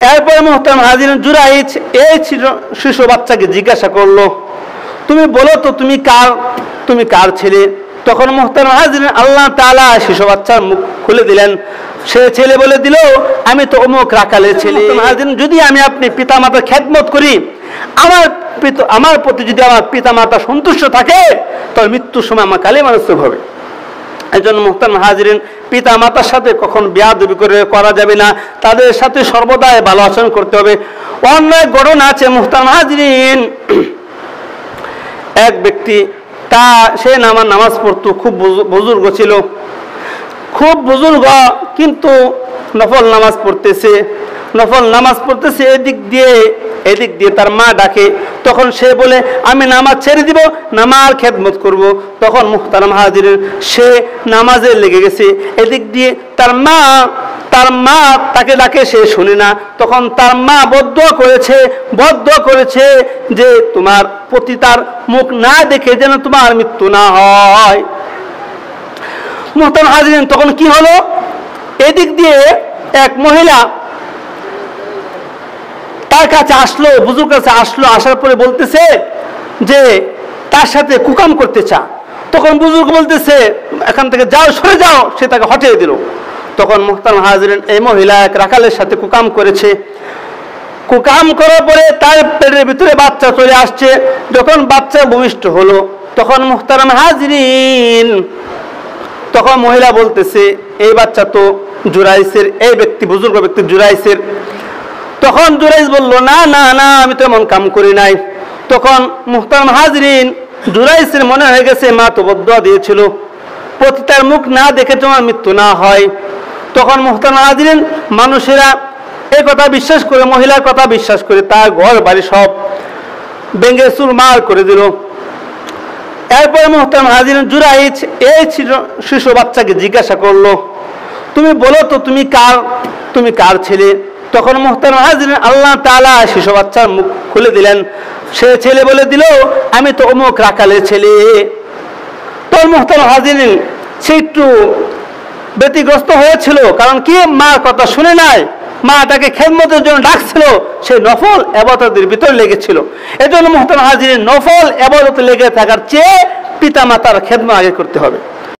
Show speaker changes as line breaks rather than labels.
এরপরে মুহতারাম হাজিরিন জুরাইজ এই শিশু বাচ্চাকে জিজ্ঞাসা করলো, তুমি বলো তো তুমি কার ছেলে? তখন মুহতারাম হাজিরিন আল্লাহ তাআলা শিশু বাচ্চার মুখ খুলে দিলেন। সে ছেলে বলে দিল, আমি তো অমুক রাখালের ছেলে। হাজিরিন, যদি আমি আপনি পিতামাতার খেদমত করি, আমার প্রতি যদি আমার পিতামাতা সন্তুষ্ট থাকে, তাহলে মৃত্যুর সময় আমার কালিমা নসিব হবে। এই জন্য মুহতারাম হাজিরিন, পিতা মাতার সাথে কখন বেয়াদবি করা যাবে না, তাদের সাথে সর্বদাই ভালো আচরণ করতে হবে। অন্য এক ঘটনা আছে মুহতারাম হাজিরিন, এক ব্যক্তি সে নামাজ পড়তো, খুব বুজুর্গ ছিল, খুব বুজুর্গ, কিন্তু নফল নামাজ পড়তেছে এদিক দিয়ে তার মা ডাকে। তখন সে বলে, আমি নামাজ ছেড়ে দিব, নামাজ খেদমত করব। তখন মুহতারাম হাজিরিন, সে নামাজে লেগে গেছে। এদিক দিয়ে তার মা তাকে ডাকে, সে শুনে না। তখন তার মা বদদুয়া করেছে যে তোমার প্রতি তার মুখ না দেখে যেন তোমার মৃত্যু না হয়। মুহতারাম হাজিরিন, তখন কি হলো, এদিক দিয়ে এক মহিলা তার কাছে আসলো, বুজুর্গ কাছে আসলো। আসার পরে বলতেছে যে তার সাথে কুকাম করতে চা। তখন বুজুর্গ বলতেছে, এখান থেকে যাও, সরে যাও। সে তাকে হটিয়ে দিল। তখন মুহতারাম হাজিরিন, এই মহিলা এক রাখালের সাথে কুকাম করেছে। কুকাম করার পরে তার পেটের ভিতরে বাচ্চা চলে আসছে। যখন বাচ্চা ভূমিষ্ঠ হলো, তখন মুহতারাম হাজিরিন, তখন মহিলা বলতেছে, এই বাচ্চা তো জুরাইসের, এই ব্যক্তি বুজুর্গ ব্যক্তি জুরাইসের। তখন জুরাইস বলল, না না না, আমি তো এমন কাম করি নাই। তখন মুহতারাম হাজিরিন, জুরাইসের মনে হয়ে গেছে মা তো বদদুয়া দিয়েছিল, প্রতি তার মুখ না দেখে তোমার মৃত্যু না হয়। তখন মুহতারাম হাজিরিন, মানুষেরা এই কথা বিশ্বাস করে, মহিলার কথা বিশ্বাস করে তার ঘর বাড়ি সব ভেঙে চুরমার করে দিল। এরপরে মুহতারাম হাজিরিন জুরাইজ এই শিশু বাচ্চাকে জিজ্ঞাসা করলো, তুমি বলো তো তুমি কার ছেলে? তখন মুহতারাম হাজিরিন আল্লাহ তাআলা শিশু বাচ্চার মুখ খুলে দিলেন। সে ছেলে বলে দিল, আমি তো অমুক রাখালের ছেলে। তো মুহতারাম হাজিরিন, সে একটু ব্যতিগ্রস্ত হয়েছিল, কারণ কি, মার কথা শুনে নাই, মা তাকে খেদমতের জন্য ডাকছিল, সে নফল ইবাদতের ভিতরে লেগেছিল। এজন্য মুহতারাম হাজিরিন, নফল ইবাদতে লেগে থাকার চেয়ে পিতা মাতার খেদমত আগে করতে হবে।